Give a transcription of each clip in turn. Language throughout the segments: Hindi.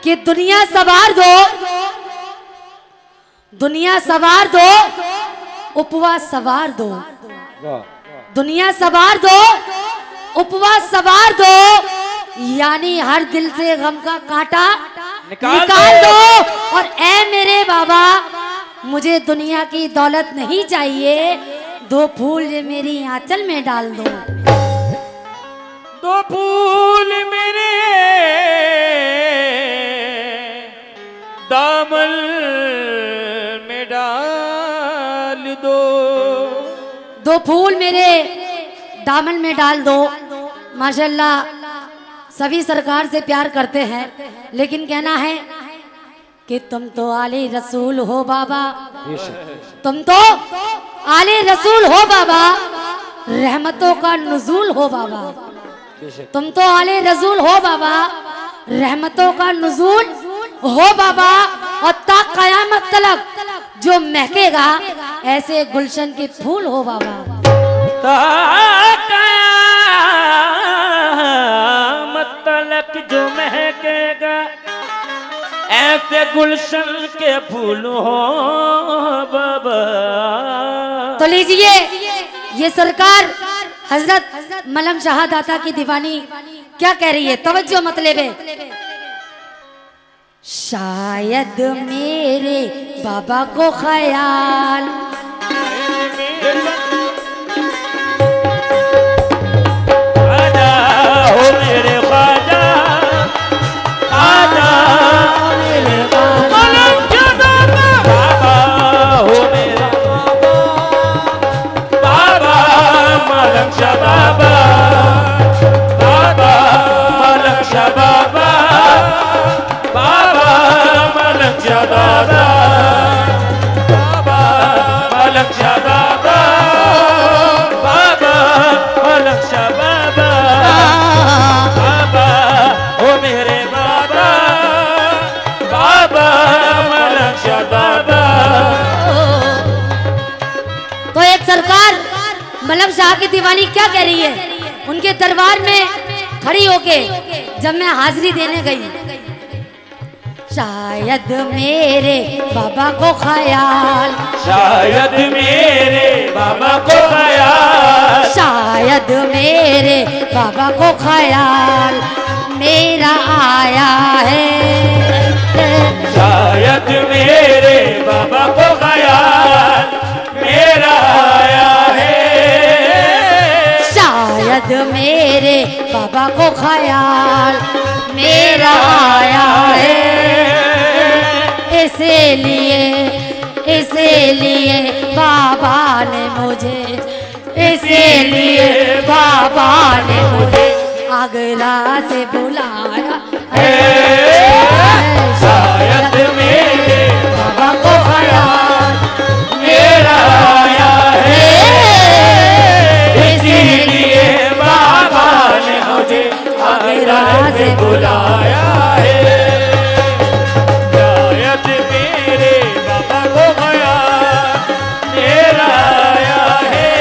कि दुनिया सवार दो, दुनिया सवार दो, उपवास सवार दो, दुनिया सवार दो, उपवास सवार दो, यानी हर दिल से गम का कांटा निकाल दो। और ऐ मेरे बाबा, मुझे दुनिया की दौलत नहीं चाहिए, 2 फूल मेरी आंचल में डाल दो। 2 फूल मेरे दामन में डाल दो। 2 फूल मेरे दामन में डाल दो। माशाल्लाह सभी सरकार से प्यार करते हैं, लेकिन कहना है कि तुम तो आले रसूल हो बाबा, तुम तो आले रसूल हो बाबा, रहमतों का नुज़ूल हो बाबा, तुम तो आले रसूल हो बाबा, रहमतों का नुज़ूल हो बाबा। और ता कयामत तलक जो महकेगा ऐसे गुलशन के फूल हो बाबा। ता कयामत तलक जो महकेगा ऐसे गुलशन के फूल हो बाबा। तो लीजिए, ये सरकार हजरत मलम शाह दाता की दीवानी क्या कह रही है, तवज्जो मतलब है। शायद मेरे बाबा को ख्याल आजा हो मेरे ख्वाजा, आजा मेरे बाबा हो मेरे बाबा, मलम शाह बाबा, बाबा मलम शाह बाबा, बाबा मलम शाह बाबा, बाबा मलम शाह बाबा, बाबा मलम शाह बाबा, बाबा हो मेरे बाबा, बाबा मलम शाह बाबा। तो एक सरकार मलम शाह की दीवानी क्या कह रही है, उनके दरबार में खड़ी होके जब मैं हाजिरी देने गई, शायद मेरे बाबा को ख्याल, शायद मेरे बाबा को ख्याल, शायद मेरे बाबा को ख्याल मेरा आया है, शायद मेरे बाबा को ख्याल मेरा आया है, शायद मेरे बाबा को ख्याल मेरा आया है। इसीलिए बाबा ने मुझे, इसीलिए बाबा ने मुझे आगरा से बुलाया है। शायद मेरे बाबा को ख्याल मेरा आया है, इसीलिए बाबा ने मुझे आगरा से बुलाया है। शायद मेरे बाबा को ख्याल मेरा आया है,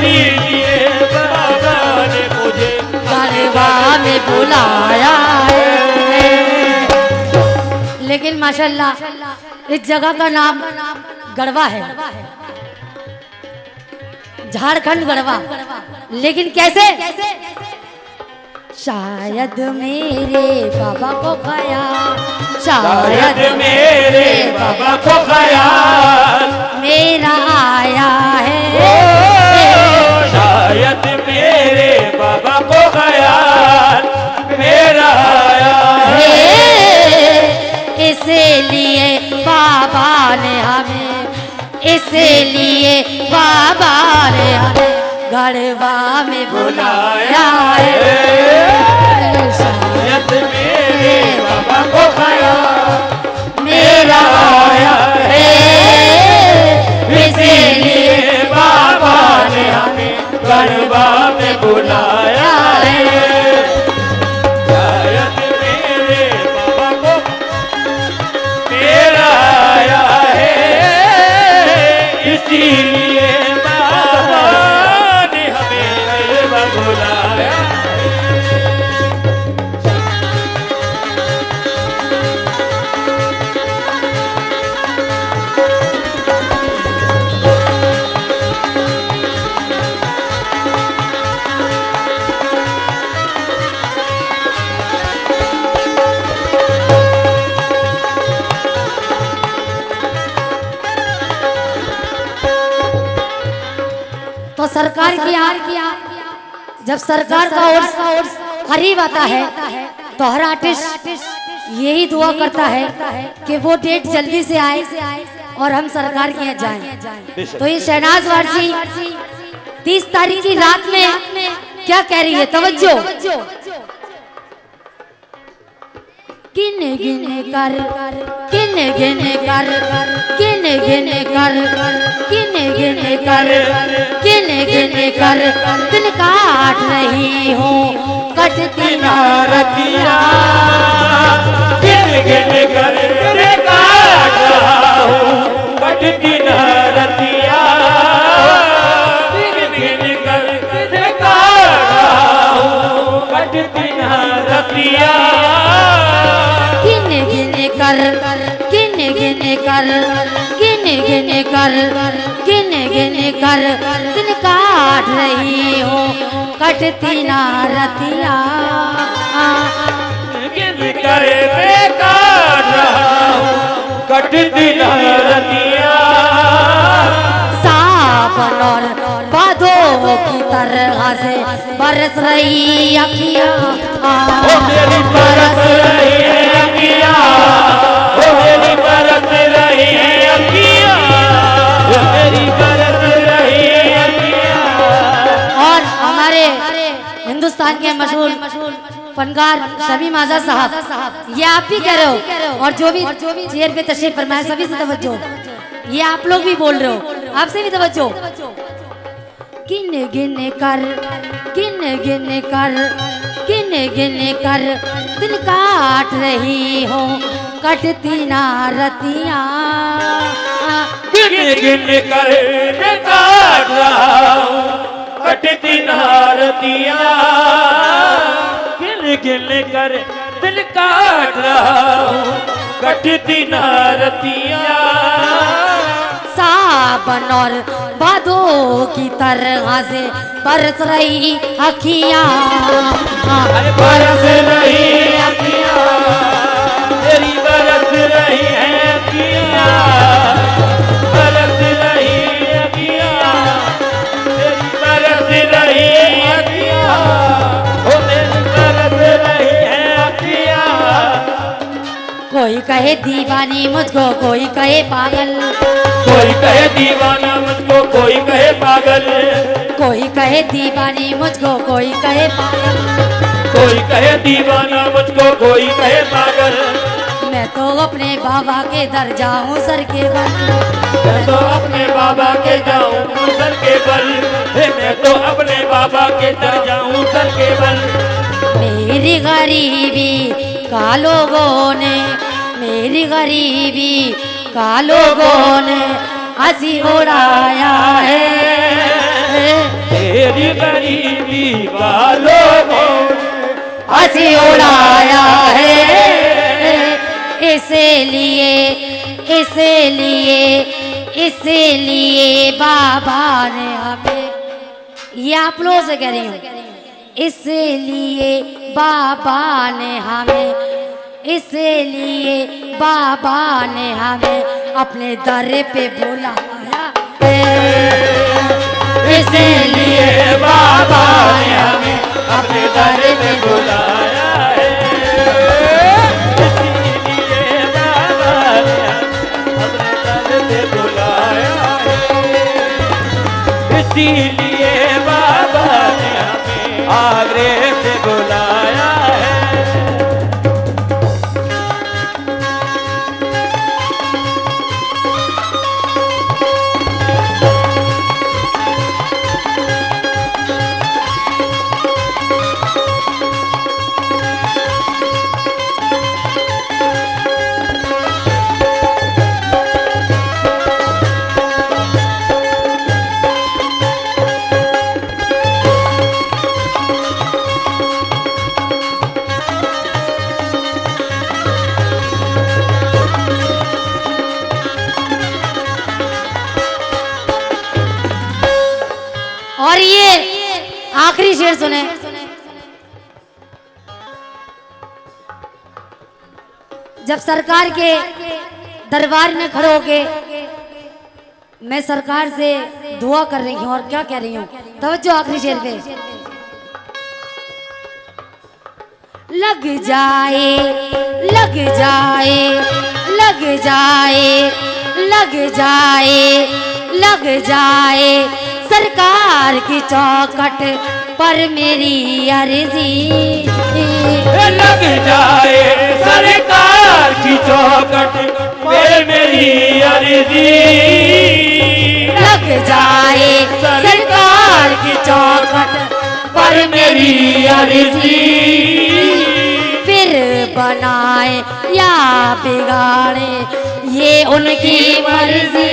इसीलिए बाबा ने मुझे गरबा में बुलाया है। लेकिन माशाल्लाह इस जगह का नाम गढ़वा है, झारखंड गढ़वा। लेकिन कैसे? शायद मेरे बाबा को ख्याल, शायद मेरे बाबा को ख्याल मेरा आया है, शायद मेरे बाबा को ख्याल मेरा आया है, इसलिए बाबा ने हमें, इसलिए बाबा ने हमें गढ़वा में बुलाया है। शायद मेरे बाबा को ख्याल मेरा आया है, इसीलिए बाबा ने हमें गढ़वा में बुलाया है। शायद मेरे बाबा को मेरा आया है, इसीलिए बाबा ने हमें गढ़वा बुलाया है। किया जब सरकार का ओर करीब आता है तो हर आर्टिस्ट यही दुआ करता है कि वो डेट जल्दी से आए और हम सरकार के यहाँ जाएं। तो ये शहनाज वारसी 30 तारीख की रात में क्या कह रही है, तवज्जो। किने गिने कर किने गिने कर किने गिने कर किने गिने कर किने गिने कर दिन काट रही हूँ कटती ना रतिया। गिन गिन कर दिन काट रहा हूँ कटती ना रतिया। गिन गिन कर दिन काट रहा हूँ कटती ना रतिया। गिने गिने कर गिने गिने कर गिने गिने कर गिने गिने कर दिन काट रही हूँ कटती ना रतिया। गिन कर दिन काट रहा हूँ कटती ना रतिया। सावन और बादों की तरह से बरस रही अखियाँ। ओ मेरी बरस रही है अखियाँ, ओ मेरी बरस रही है अखियाँ, ओ मेरी बरस रही है अखियाँ। और हमारे हिंदुस्तान के मशहूर फनकार शमीम आजाद साहब, ये आप ही कह रहे हो और जो भी चेयर पे तशरीफ फरमाया सभी से तवज्जो। ये आप लोग भी बोल रहे हो, आपसे भी तवज्जो। गिने गिने कर गिने गिने कर गिने गिने कर दिन काट रही हो कटती ना रतिया। गिन गिन कर दिन काट रहा हूँ कटती ना रतिया। गिन गिन कर दिन काट रहा हूँ कटती ना रतिया। सावन और बादों की तरह से बरस रही अखियाँ। बरस रही अखियाँ, तेरी बरस रही है अखियाँ, बरस रही अखियाँ, तेरी बरस रही अखियाँ, ओ मेरी बरस रही है अखियाँ। कोई कहे दीवानी मुझको, कोई कहे पागल, कोई कहे दीवाना मुझको, कोई कहे पागल, कोई कहे दीवानी मुझको, कोई कहे पागल, कोई कहे दीवाना मुझको, कोई कहे पागल। मैं तो अपने बाबा के दर जाऊं सर के बल, मैं तो अपने बाबा के जाऊं सर के बल, मैं तो अपने बाबा के दर जाऊं सर के बल। मेरी गरीबी का लोगों ने, मेरी गरीबी का लोगों ने हंसी उड़ाया है। तेरी गरीबी का लोगों ने हंसी उड़ाया है। इसीलिए इसीलिए इसीलिए बाबा ने हमें, ये आप लोगों से कह रही हूँ, इसलिए बाबा ने हमें, इसलिए बाबा ने हमें अपने दर पे बुलाया है। इसलिए बाबा ने हमें अपने दर पे बुलाया है। इसीलिए बाबा ने अपने दर पे बुलाया है। इसीलिए बाबा ने हमें आगरे से बुलाया है। और ये आखिरी शेर सुने। जब सरकार के दरबार में खड़े होके मैं सरकार से दुआ कर रही हूँ और क्या कह रही हूँ, तवज्जो आखिरी शेर पे। लग जाए लग जाए लग जाए लग जाए लग जाए सरकार की चौखट पर मेरी अर्जी। लग जाए सरकार की चौखट पर मेरी अर्जी। लग जाए सरकार की चौखट पर मेरी अर्जी। फिर बनाए या बिगाड़े ये उनकी मर्जी।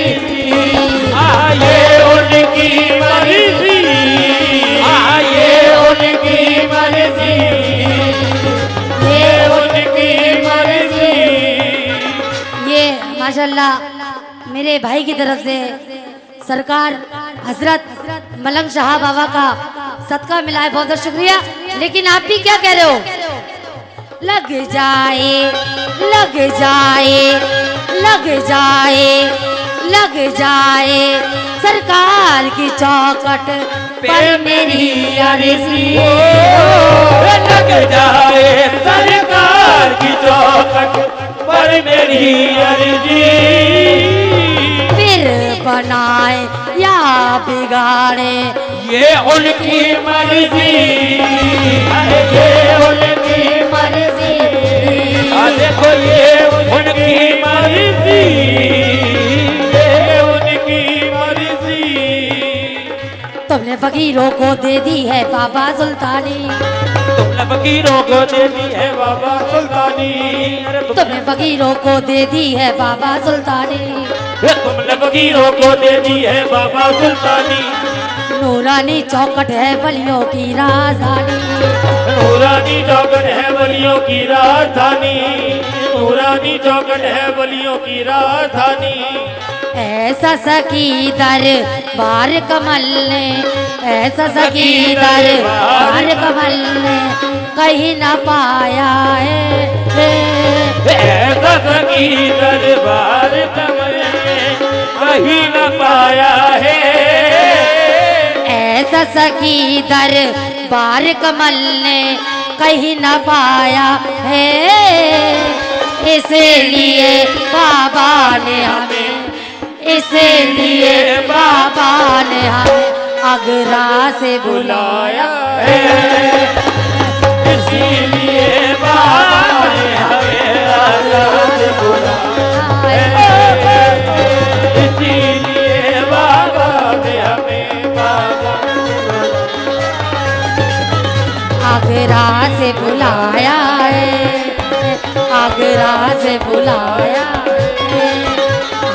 ये उनकी मर्जी। ये उनकी मर्जी। ये उनकी मर्जी। ये माशाल्लाह मेरे भाई की तरफ से सरकार हजरत मलंग शाह बाबा का सदका मिला है, बहुत बहुत शुक्रिया। लेकिन आप भी क्या कह रहे हो? लग जाए लग जाए लग जाए लग जाए सरकार की चौखट पर मेरी अर्जी। लग जाए सरकार की चौखट पर मेरी अर्जी। फिर बनाए या बिगाड़े ये उनकी मर्जी। ये उनकी मर्जी। देखो ये उनकी मर्जी। ये उनकी मर्जी। तुमने फकीरों को दे दी है बाबा सुल्तानी। तुमने फकीरों को दे दी है बाबा सुल्तानी। तुमने फकीरों को दे दी है बाबा सुल्तानी। तुमने फकीरों को दे दी है बाबा सुल्तानी। नूरानी चौखट है वलियों की राजधानी। नूरानी चौखट है वलियों की राजधानी। नूरानी चौखट है वलियों की राजधानी। ऐसा सकी दरबार कमल ने, ऐसा सकी दरबार कमल ने कहीं न पाया है। ऐसा सकी दरबार कमल ने कहीं न पाया है। ऐसा सकी दरबार कमल ने कहीं न पाया है। इसलिए बाबा ने हमें, इसलिए बाबा ने हमें आगरा से बुलाया है। इसीलिए बाबा ने हमें आगरा से बुलाया है। इसीलिए बाबा ने हमें आगरा से बुलाया है। आगरा से बुलाया है।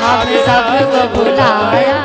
हम सबको बुलाया